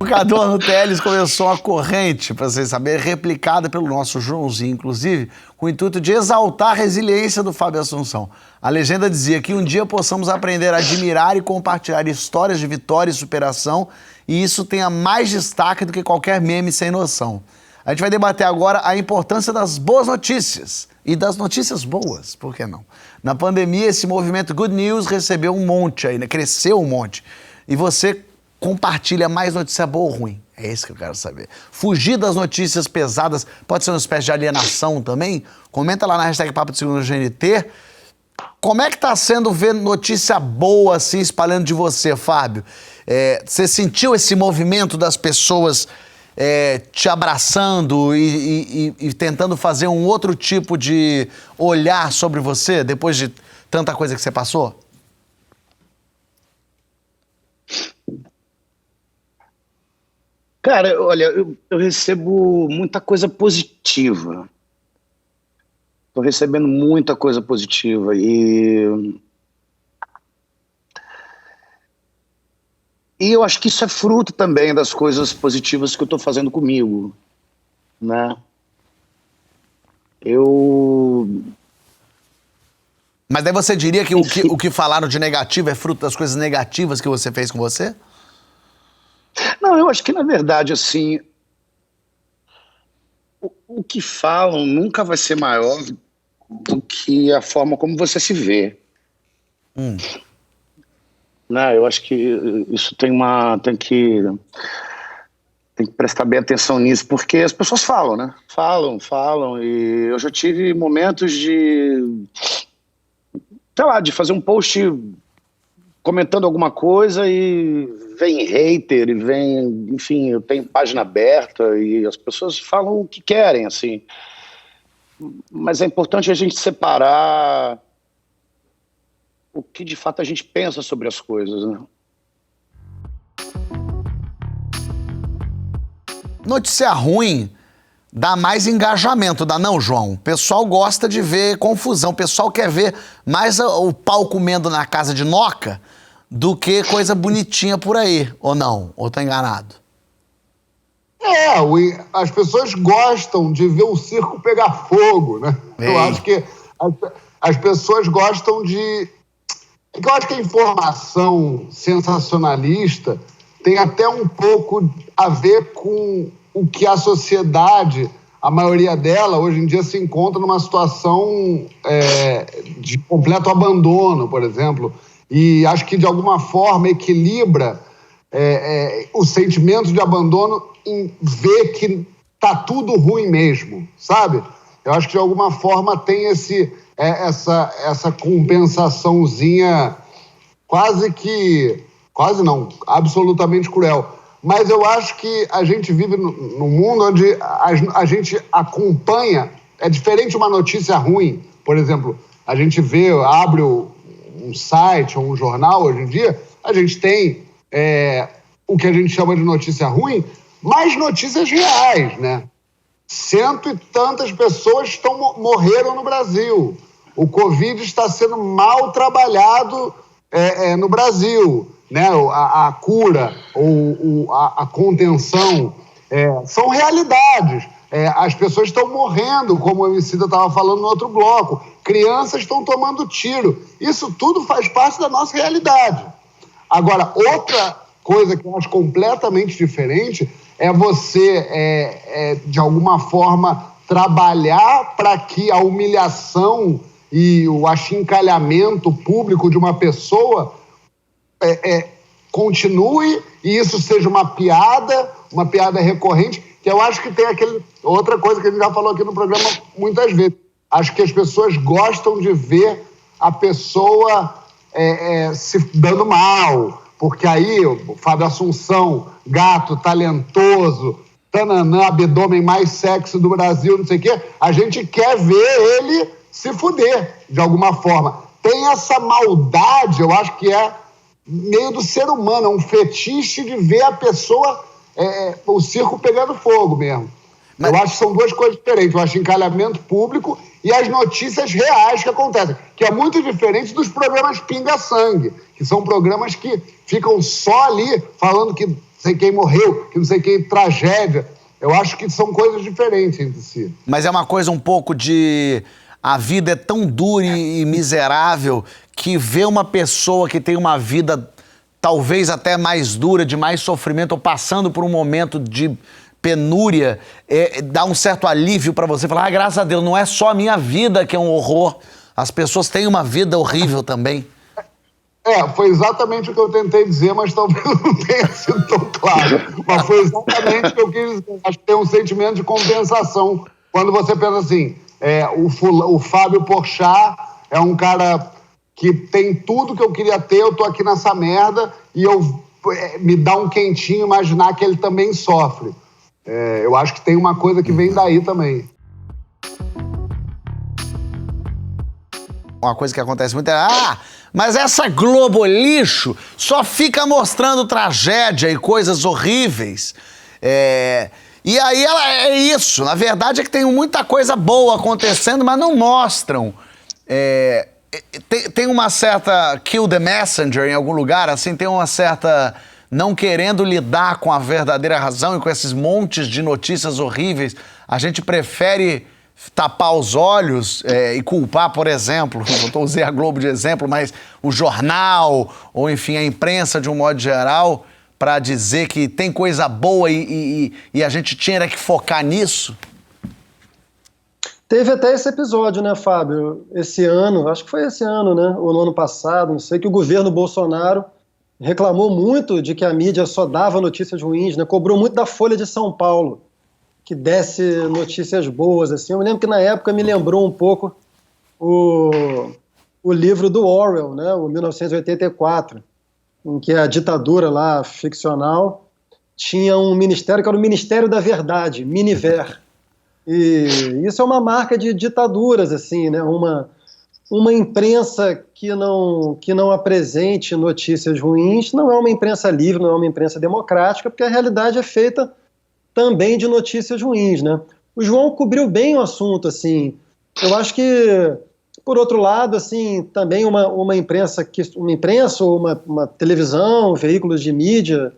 educador no Teles começou uma corrente, para vocês saberem, replicada pelo nosso Joãozinho, inclusive, com o intuito de exaltar a resiliência do Fábio Assunção. A legenda dizia que um dia possamos aprender a admirar e compartilhar histórias de vitória e superação, e isso tenha mais destaque do que qualquer meme sem noção. A gente vai debater agora a importância das boas notícias e das notícias boas, por que não? Na pandemia, esse movimento Good News recebeu um monte aí, né? Cresceu um monte. E você compartilha mais notícia boa ou ruim? É isso que eu quero saber. Fugir das notícias pesadas pode ser uma espécie de alienação também? Comenta lá na hashtag Papo de Segunda GNT. Como é que tá sendo ver notícia boa assim espalhando de você, Fábio? Você sentiu esse movimento das pessoas te abraçando e tentando fazer um outro tipo de olhar sobre você depois de tanta coisa que você passou? Cara, olha, eu recebo muita coisa positiva. Estou recebendo muita coisa positiva e eu acho que isso é fruto também das coisas positivas que eu estou fazendo comigo, né? Mas daí você diria que o que falaram de negativo é fruto das coisas negativas que você fez com você? Não, eu acho que na verdade, assim, o que falam nunca vai ser maior do que a forma como você se vê. Né? Eu acho que isso tem que prestar bem atenção nisso, porque as pessoas falam, né? Falam, e eu já tive momentos de, sei lá, de fazer um post comentando alguma coisa e vem hater, e vem, enfim, eu tenho página aberta e as pessoas falam o que querem, assim. Mas é importante a gente separar o que de fato a gente pensa sobre as coisas, né? Notícia ruim dá mais engajamento, dá não, João? O pessoal gosta de ver confusão, o pessoal quer ver mais o pau comendo na casa de Noca do que coisa bonitinha por aí, ou não? Ou tô enganado? As pessoas gostam de ver o circo pegar fogo, né? Ei. Eu acho que as pessoas gostam de... Eu acho que a informação sensacionalista tem até um pouco a ver com o que a sociedade, a maioria dela, hoje em dia se encontra numa situação de completo abandono, por exemplo. E acho que, de alguma forma, equilibra o sentimento de abandono em ver que tá tudo ruim mesmo, sabe? Eu acho que, de alguma forma, tem essa compensaçãozinha quase não, absolutamente cruel. Mas eu acho que a gente vive num mundo onde a gente acompanha, é diferente uma notícia ruim. Por exemplo, a gente abre um site ou um jornal hoje em dia, a gente tem o que a gente chama de notícia ruim, mas notícias reais, né? 100 e tantas pessoas morreram no Brasil. O Covid está sendo mal trabalhado no Brasil, né? A cura ou a contenção são realidades. As pessoas estão morrendo, como o Emicida estava falando no outro bloco. Crianças estão tomando tiro. Isso tudo faz parte da nossa realidade. Agora, outra coisa que eu acho completamente diferente é você, de alguma forma, trabalhar para que a humilhação e o achincalhamento público de uma pessoa continue e isso seja uma piada recorrente, que eu acho que tem outra coisa que a gente já falou aqui no programa muitas vezes. Acho que as pessoas gostam de ver a pessoa se dando mal, porque aí o Fábio Assunção, gato, talentoso, tananã, abdômen mais sexy do Brasil, não sei o quê, a gente quer ver ele se fuder, de alguma forma. Tem essa maldade, eu acho que é meio do ser humano, é um fetiche de ver a pessoa, o circo pegando fogo mesmo. Mas eu acho que são duas coisas diferentes, o achincalhamento público e as notícias reais que acontecem, que é muito diferente dos programas pinga-sangue, que são programas que ficam só ali falando que sei quem morreu, que não sei quem, tragédia. Eu acho que são coisas diferentes entre si. Mas é uma coisa um pouco de... A vida é tão dura e miserável que ver uma pessoa que tem uma vida talvez até mais dura, de mais sofrimento, ou passando por um momento de penúria, dá um certo alívio para você falar, graças a Deus, não é só a minha vida que é um horror, as pessoas têm uma vida horrível também. Foi exatamente o que eu tentei dizer, mas talvez não tenha sido tão claro. Mas foi exatamente o que eu quis dizer. Acho que tem um sentimento de compensação. Quando você pensa assim, o Fábio Porchat é um cara que tem tudo que eu queria ter, eu tô aqui nessa merda, e me dá um quentinho imaginar que ele também sofre. Eu acho que tem uma coisa que vem daí também. Uma coisa que acontece muito mas essa Globo lixo só fica mostrando tragédia e coisas horríveis. E aí é isso. Na verdade é que tem muita coisa boa acontecendo, mas não mostram. Tem uma certa kill the messenger em algum lugar, assim, tem uma certa não querendo lidar com a verdadeira razão e com esses montes de notícias horríveis. A gente prefere tapar os olhos e culpar, por exemplo, eu usei a Globo de exemplo, mas o jornal, ou enfim, a imprensa de um modo geral, para dizer que tem coisa boa e a gente tinha que focar nisso? Teve até esse episódio, né, Fábio? Esse ano, acho que foi esse ano, né? Ou no ano passado, não sei, que o governo Bolsonaro reclamou muito de que a mídia só dava notícias ruins, né? Cobrou muito da Folha de São Paulo, que desse notícias boas, assim. Eu me lembro que na época me lembrou um pouco o livro do Orwell, né? O 1984, em que a ditadura lá, ficcional, tinha um ministério que era o Ministério da Verdade, Miniver. E isso é uma marca de ditaduras, assim, né? Uma imprensa que não apresente notícias ruins não é uma imprensa livre, não é uma imprensa democrática, porque a realidade é feita também de notícias ruins, né? O João cobriu bem o assunto, assim. Eu acho que, por outro lado, assim, também uma imprensa ou uma televisão, veículos de mídia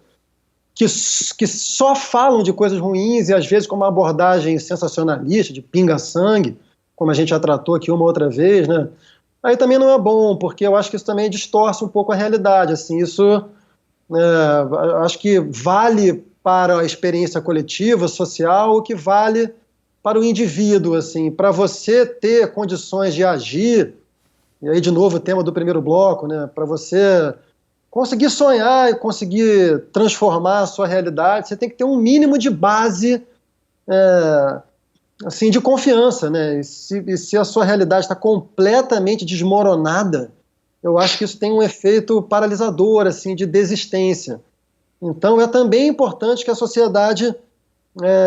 que só falam de coisas ruins e às vezes com uma abordagem sensacionalista, de pinga-sangue, como a gente já tratou aqui uma outra vez, né? Aí também não é bom, porque eu acho que isso também distorce um pouco a realidade, assim, isso acho que vale para a experiência coletiva, social, o que vale para o indivíduo, assim, para você ter condições de agir, e aí de novo o tema do primeiro bloco, né? Para você conseguir sonhar e conseguir transformar a sua realidade, você tem que ter um mínimo de base, assim, de confiança, né? E se a sua realidade está completamente desmoronada, eu acho que isso tem um efeito paralisador, assim, de desistência. Então é também importante que a sociedade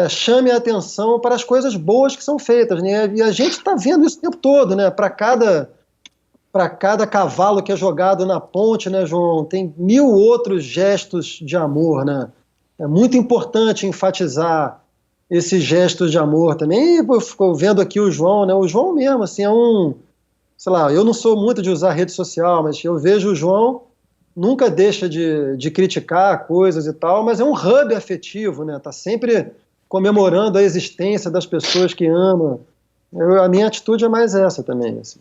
chame a atenção para as coisas boas que são feitas, né? E a gente está vendo isso o tempo todo, né? Para cada cavalo que é jogado na ponte, né, João, tem 1000 outros gestos de amor, né? É muito importante enfatizar esses gestos de amor também. E eu fico vendo aqui o João, né? O João mesmo, assim, sei lá, eu não sou muito de usar rede social, mas eu vejo o João, nunca deixa de criticar coisas e tal, mas é um hub afetivo, né? Tá sempre comemorando a existência das pessoas que ama. A minha atitude é mais essa também, assim.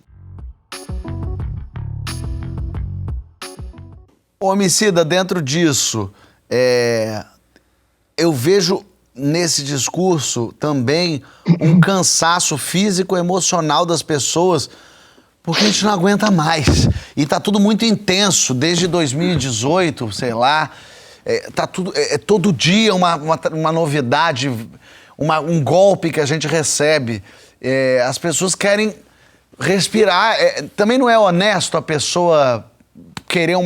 Homicida, dentro disso, eu vejo nesse discurso também um cansaço físico e emocional das pessoas, porque a gente não aguenta mais. E tá tudo muito intenso, desde 2018, sei lá, tá tudo, todo dia uma novidade, um golpe que a gente recebe. As pessoas querem respirar. Também não é honesto a pessoa querer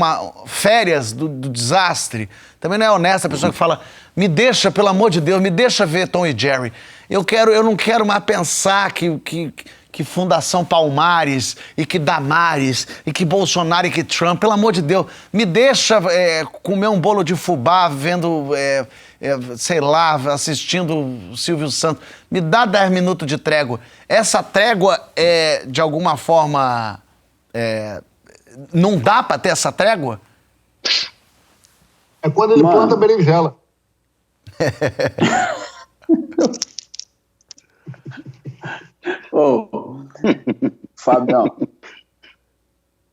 férias do desastre. Também não é honesta a pessoa que fala, me deixa, pelo amor de Deus, me deixa ver Tom e Jerry. Eu não quero mais pensar que Fundação Palmares e que Damares e que Bolsonaro e que Trump, pelo amor de Deus, me deixa comer um bolo de fubá vendo, sei lá, assistindo Silvio Santos. Me dá 10 minutos de trégua. Essa trégua de alguma forma... não dá para ter essa trégua? É quando ele planta berinjela. Fabião,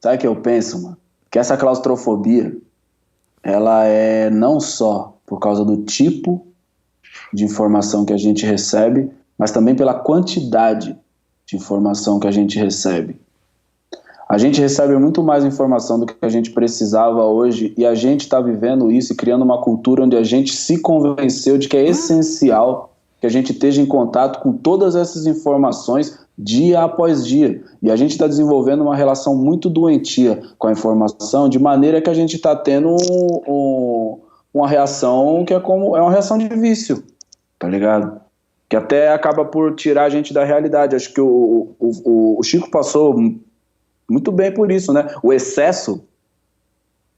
sabe o que eu penso, mano? Que essa claustrofobia, ela é não só por causa do tipo de informação que a gente recebe, mas também pela quantidade de informação que a gente recebe. A gente recebe muito mais informação do que a gente precisava hoje, e a gente está vivendo isso e criando uma cultura onde a gente se convenceu de que é essencial que a gente esteja em contato com todas essas informações dia após dia. E a gente está desenvolvendo uma relação muito doentia com a informação, de maneira que a gente está tendo uma reação que é uma reação de vício, tá ligado? Que até acaba por tirar a gente da realidade. Acho que o Chico passou muito bem por isso, né? O excesso,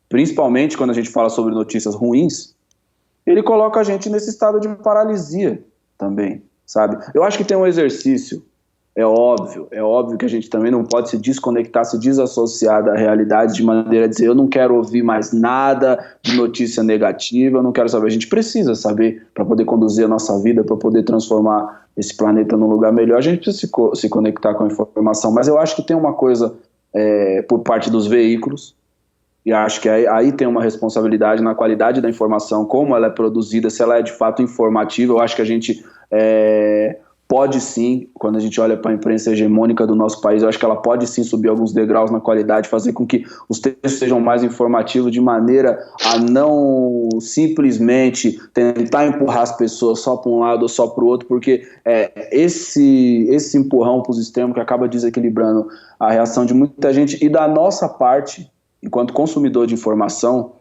principalmente quando a gente fala sobre notícias ruins, ele coloca a gente nesse estado de paralisia também, sabe? Eu acho que tem um exercício, é óbvio que a gente também não pode se desconectar, se desassociar da realidade de maneira a dizer, eu não quero ouvir mais nada de notícia negativa, eu não quero saber. A gente precisa saber para poder conduzir a nossa vida, para poder transformar esse planeta num lugar melhor, a gente precisa se conectar com a informação. Mas eu acho que tem uma coisa por parte dos veículos, e acho que aí tem uma responsabilidade na qualidade da informação, como ela é produzida, se ela é de fato informativa. Eu acho que a gente pode sim, quando a gente olha para a imprensa hegemônica do nosso país, eu acho que ela pode sim subir alguns degraus na qualidade, fazer com que os textos sejam mais informativos, de maneira a não simplesmente tentar empurrar as pessoas só para um lado ou só para o outro, porque esse empurrão para os extremos que acaba desequilibrando a reação de muita gente. E da nossa parte, enquanto consumidor de informação,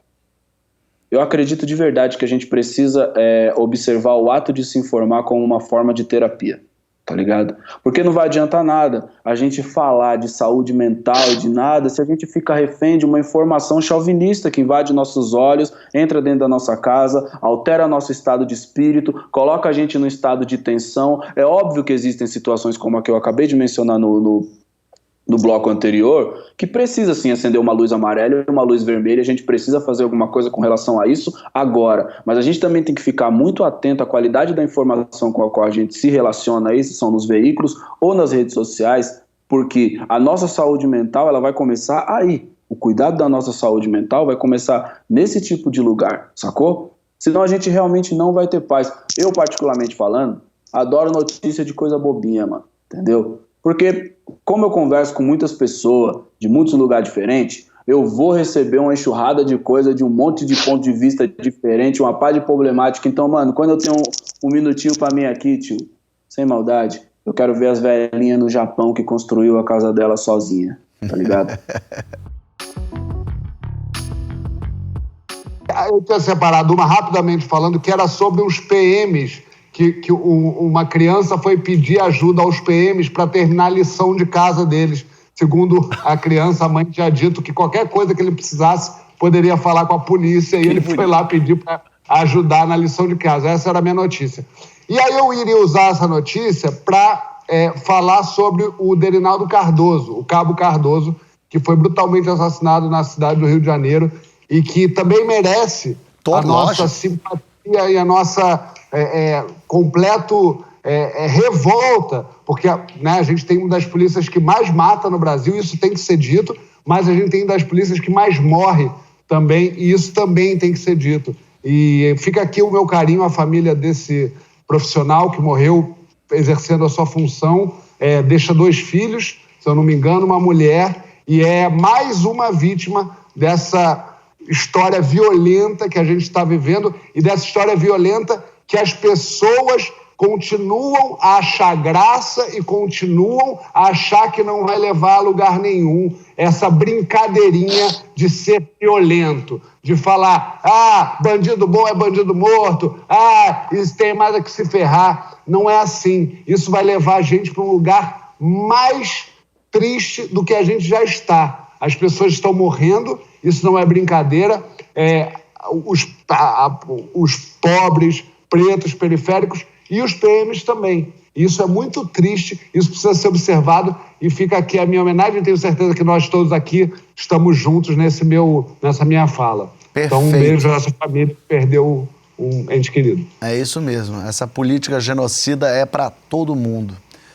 eu acredito de verdade que a gente precisa observar o ato de se informar como uma forma de terapia, tá ligado? Porque não vai adiantar nada a gente falar de saúde mental e de nada se a gente fica refém de uma informação chauvinista que invade nossos olhos, entra dentro da nossa casa, altera nosso estado de espírito, coloca a gente num estado de tensão. É óbvio que existem situações como a que eu acabei de mencionar no bloco anterior, que precisa sim acender uma luz amarela e uma luz vermelha. A gente precisa fazer alguma coisa com relação a isso agora, mas a gente também tem que ficar muito atento à qualidade da informação com a qual a gente se relaciona aí, se são nos veículos ou nas redes sociais, porque a nossa saúde mental, ela vai começar aí. O cuidado da nossa saúde mental vai começar nesse tipo de lugar, sacou? Senão a gente realmente não vai ter paz. Eu, particularmente falando, adoro notícia de coisa bobinha, mano, entendeu? Porque, como eu converso com muitas pessoas de muitos lugares diferentes, eu vou receber uma enxurrada de coisa, de um monte de ponto de vista diferente, uma pá de problemática. Então, mano, quando eu tenho um minutinho pra mim aqui, tio, sem maldade, eu quero ver as velhinhas no Japão que construiu a casa dela sozinha, tá ligado? Eu tinha separado uma rapidamente falando que era sobre os PMs, que uma criança foi pedir ajuda aos PMs para terminar a lição de casa deles. Segundo a criança, a mãe tinha dito que qualquer coisa que ele precisasse poderia falar com a polícia, e ele foi lá pedir para ajudar na lição de casa. Essa era a minha notícia. E aí eu iria usar essa notícia para falar sobre o Derinaldo Cardoso, o Cabo Cardoso, que foi brutalmente assassinado na cidade do Rio de Janeiro e que também merece a nossa simpatia e a nossa completo revolta, porque a gente tem uma das polícias que mais mata no Brasil, isso tem que ser dito, mas a gente tem uma das polícias que mais morre também, e isso também tem que ser dito. E fica aqui o meu carinho à família desse profissional que morreu exercendo a sua função, deixa 2 filhos, se eu não me engano, uma mulher, e é mais uma vítima dessa história violenta que a gente está vivendo, e dessa história violenta que as pessoas continuam a achar graça e continuam a achar que não vai levar a lugar nenhum. Essa brincadeirinha de ser violento, de falar, bandido bom é bandido morto, isso tem mais a que se ferrar. Não é assim. Isso vai levar a gente para um lugar mais triste do que a gente já está. As pessoas estão morrendo, isso não é brincadeira. Os pobres, pretos, periféricos e os PMs também. Isso é muito triste, isso precisa ser observado e fica aqui a minha homenagem. Tenho certeza que nós todos aqui estamos juntos nessa minha fala. Perfeito. Então, um beijo a essa família que perdeu um ente querido. É isso mesmo. Essa política genocida é para todo mundo.